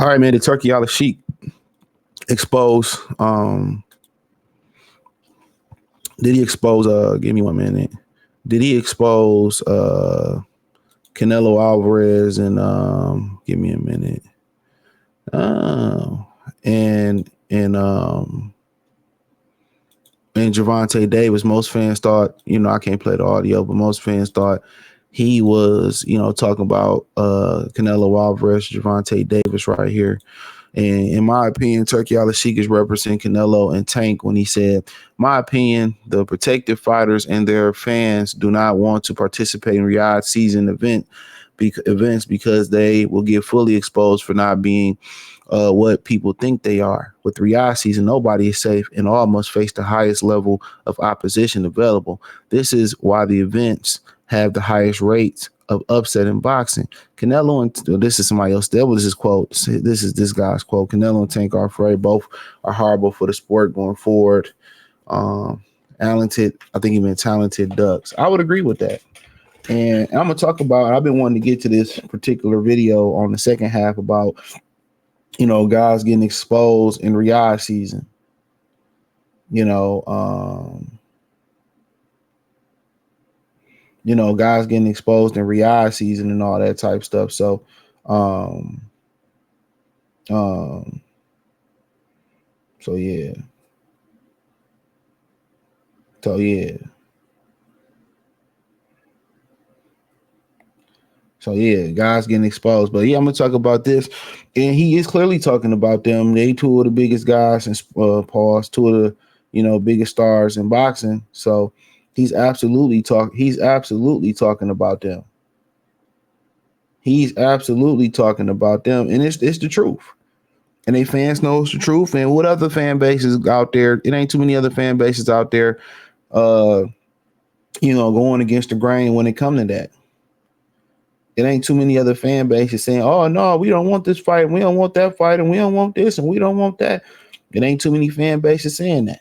All right, man. The Turkey Alalshikh expose. Did he expose? Give me 1 minute. Did he expose Canelo Alvarez and give me a minute. And Gervonta Davis. Most fans thought, I can't play the audio, but most fans thought he was, talking about Canelo Alvarez, Gervonta Davis right here. And in my opinion, Turkey Alalshikh is representing Canelo and Tank when he said, my opinion, the protected fighters and their fans do not want to participate in Riyadh season events because they will get fully exposed for not being what people think they are. With Riyadh season, nobody is safe and all must face the highest level of opposition available. This is why the events have the highest rates of upset in boxing. Canelo and this is somebody else. That was his quote. This is this guy's quote. Canelo and Tank are afraid. Both are horrible for the sport going forward. Talented. I think he meant talented ducks. I would agree with that. And I'm gonna talk about. I've been wanting to get to this particular video on the second half about, guys getting exposed in Riyadh season. Guys getting exposed in Riyadh season and all that type stuff. So, yeah. So yeah, guys getting exposed. But yeah, I'm gonna talk about this, and he is clearly talking about them. They two of the biggest guys and two of the biggest stars in boxing. So he's absolutely talking about them. He's absolutely talking about them, and it's the truth. And they fans know it's the truth. And what other fan bases out there? It ain't too many other fan bases out there, going against the grain when it comes to that. It ain't too many other fan bases saying, oh, no, we don't want this fight. And we don't want that fight. And we don't want this. And we don't want that. It ain't too many fan bases saying that.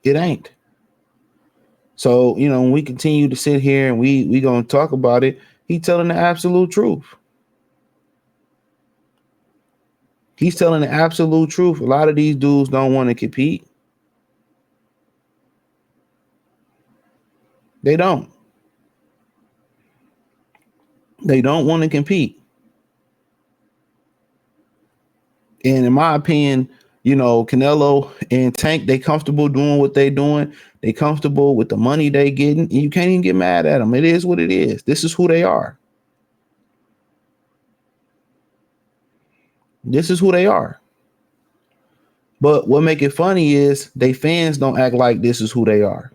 It ain't. So, when we continue to sit here and we going to talk about it, he's telling the absolute truth. He's telling the absolute truth. A lot of these dudes don't want to compete. They don't. They don't want to compete. And in my opinion, Canelo and Tank, they comfortable doing what they doing. They comfortable with the money they getting. And you can't even get mad at them. It is what it is. This is who they are. This is who they are. But what make it funny is they fans don't act like this is who they are.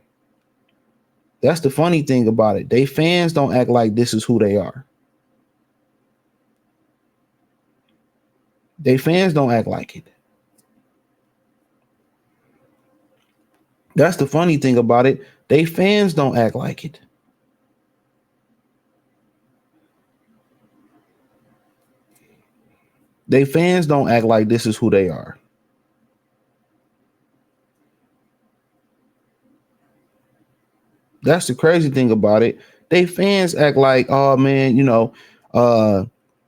That's the funny thing about it. They fans don't act like this is who they are. They fans don't act like it. That's the funny thing about it. They fans don't act like it. They fans don't act like this is who they are. That's the crazy thing about it. They fans act like, oh man,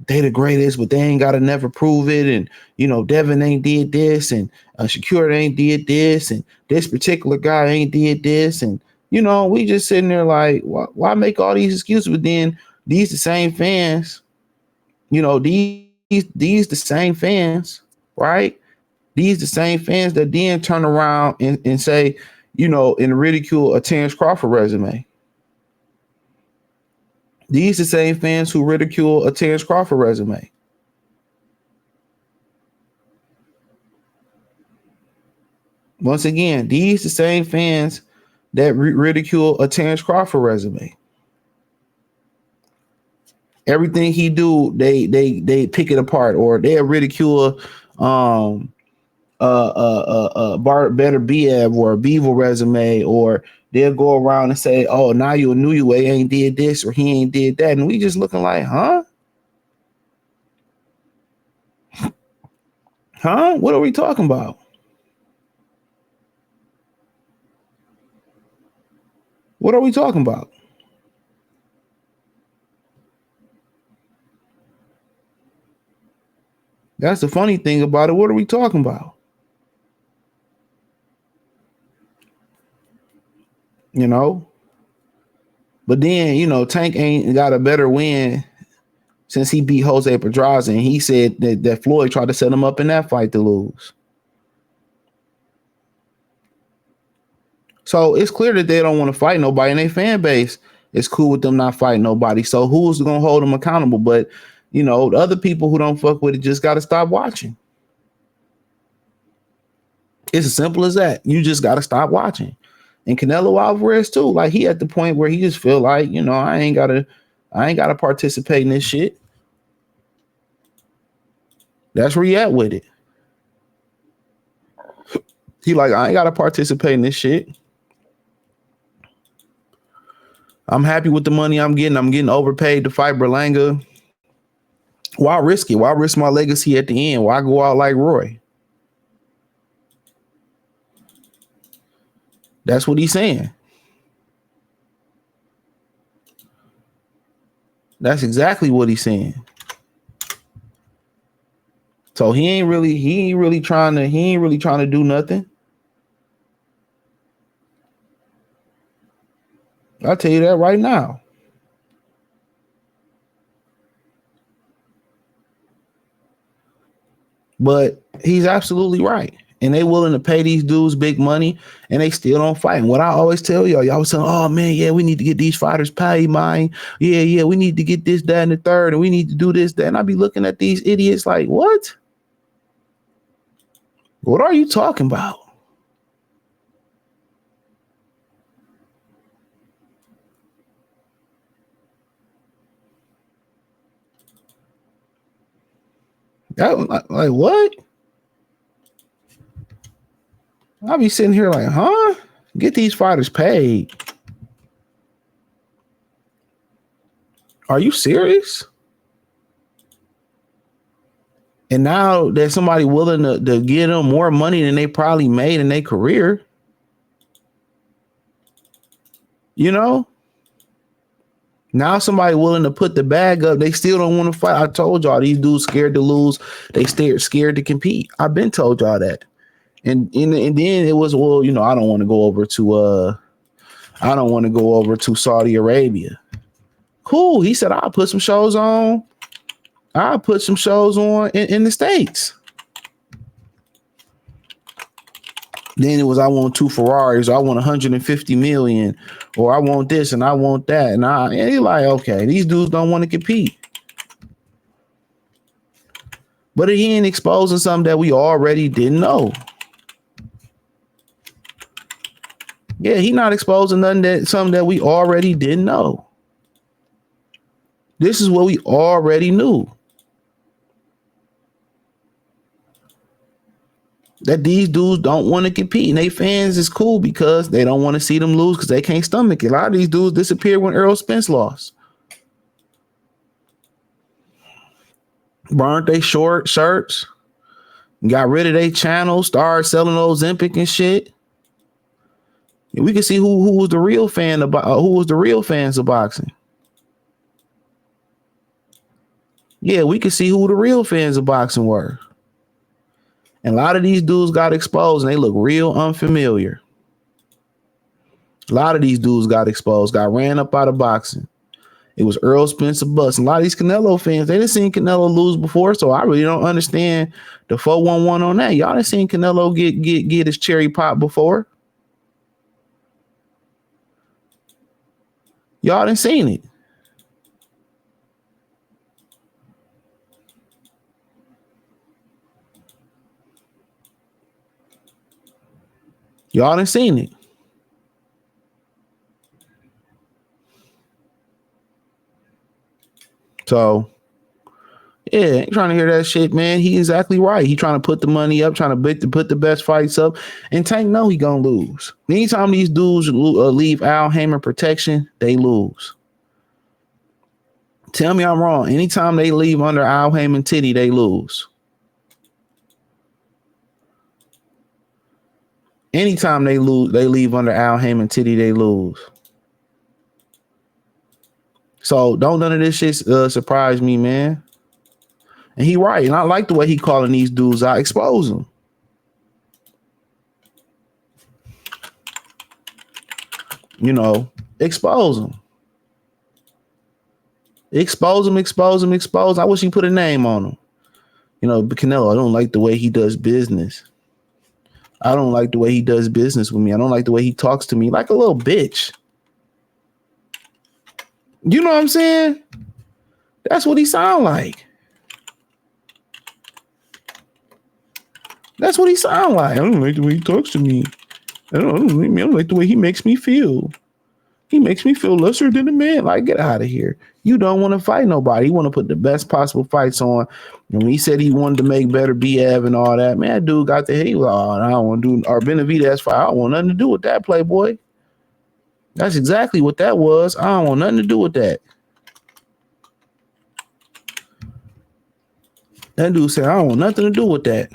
they the greatest, but they ain't gotta never prove it. And Devin ain't did this, and Shakur ain't did this, and this particular guy ain't did this, and we just sitting there like, why make all these excuses? But then these the same fans, these the same fans, right? These the same fans that then turn around and say, and ridicule a Terrence Crawford resume. These the same fans who ridicule a Terrence Crawford resume. Once again, these the same fans that ridicule a Terrence Crawford resume. Everything he do, they pick it apart, or they ridicule better Biev or a Beaver resume, or they'll go around and say, oh, now you knew you ain't did this or he ain't did that. And we just looking like, huh? Huh? What are we talking about? What are we talking about? That's the funny thing about it. What are we talking about? You know? But then, Tank ain't got a better win since he beat Jose Pedraza, and he said that Floyd tried to set him up in that fight to lose. So it's clear that they don't want to fight nobody, and their fan base is cool with them not fighting nobody. So who's going to hold them accountable? But, the other people who don't fuck with it just got to stop watching. It's as simple as that. You just got to stop watching. And Canelo Alvarez too. Like, he at the point where he just feel like, I ain't gotta participate in this shit. That's where he at with it. He like, I ain't gotta participate in this shit. I'm happy with the money I'm getting. I'm getting overpaid to fight Berlanga. Why risk it? Why risk my legacy at the end? Why go out like Roy? That's what he's saying. That's exactly what he's saying. So he ain't really trying to do nothing. I'll tell you that right now. But he's absolutely right. And they willing to pay these dudes big money, and they still don't fight. And what I always tell y'all was saying, oh man, yeah, we need to get these fighters paid, man. Yeah, we need to get this, that, and the third, and we need to do this, that. And I be looking at these idiots like, what? What are you talking about? Like what? I'll be sitting here like, huh? Get these fighters paid. Are you serious? And now there's somebody willing to give them more money than they probably made in their career. Now somebody willing to put the bag up. They still don't want to fight. I told y'all these dudes scared to lose. They scared to compete. I've been told y'all that. And then it was, well, I don't want to go over to Saudi Arabia. Cool. He said, I'll put some shows on. In the States. Then it was, I want 2 Ferraris, or I want 150 million, or I want this and I want that. And you're like, okay, these dudes don't want to compete. But he ain't exposing something that we already didn't know. Yeah, he not exposing something that we already didn't know. This is what we already knew. That these dudes don't want to compete, and they fans is cool because they don't want to see them lose because they can't stomach it. A lot of these dudes disappeared when Errol Spence lost. Burned they short shirts, got rid of their channels, started selling Ozempic and shit. And we can see who was the real fan about who was the real fans of boxing. Yeah, we can see who the real fans of boxing were. And a lot of these dudes got exposed and they look real unfamiliar. A lot of these dudes got exposed, got ran up out of boxing. It was Errol Spence bust. And a lot of these Canelo fans, they done seen Canelo lose before, so I really don't understand the 411 on that. Y'all done seen Canelo get his cherry pop before. Y'all done seen it. Y'all done seen it. So, yeah, ain't trying to hear that shit, man. He exactly right. He trying to put the money up, trying to put the best fights up. And Tank know he gonna lose. Anytime these dudes leave Al Haymon protection, they lose. Tell me I'm wrong. Anytime they leave under Al Haymon titty, they lose. Anytime they leave under Al Haymon titty, they lose. So don't none of this shit surprise me, man. And he right. And I like the way he calling these dudes out. Expose them. You know, expose them. Expose him, expose him, expose. I wish he put a name on him. You know, but Canelo, I don't like the way he does business. I don't like the way he does business with me. I don't like the way he talks to me like a little bitch. You know what I'm saying? That's what he sound like. That's what he sound like. I don't like the way he talks to me. I don't like the way he makes me feel. He makes me feel lesser than a man. Like, get out of here. You don't want to fight nobody. You want to put the best possible fights on. And when he said he wanted to make better BF and all that, man, that dude got the hate. He was like, oh, I don't want to do our Benavidez fight. I don't want nothing to do with that, Playboy. That's exactly what that was. I don't want nothing to do with that. That dude said, I don't want nothing to do with that.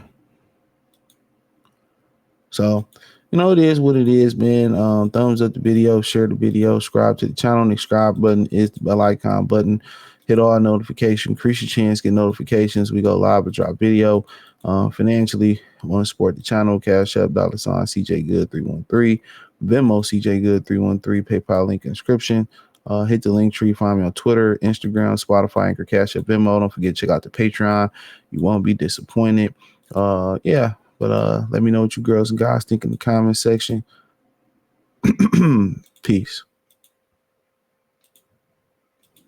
So, you know, it is what it is, man. Thumbs up the video, share the video, subscribe to the channel. The subscribe button is the bell icon button. Hit all notifications, increase your chance, get notifications. We go live or drop video. Financially, want to support the channel, Cash App, $ CJ Good 313, Venmo CJ Good 313, PayPal link in description. Hit the link tree, find me on Twitter, Instagram, Spotify, Anchor, Cash App, Venmo. Don't forget to check out the Patreon. You won't be disappointed. Yeah. But let me know what you girls and guys think in the comment section. Peace.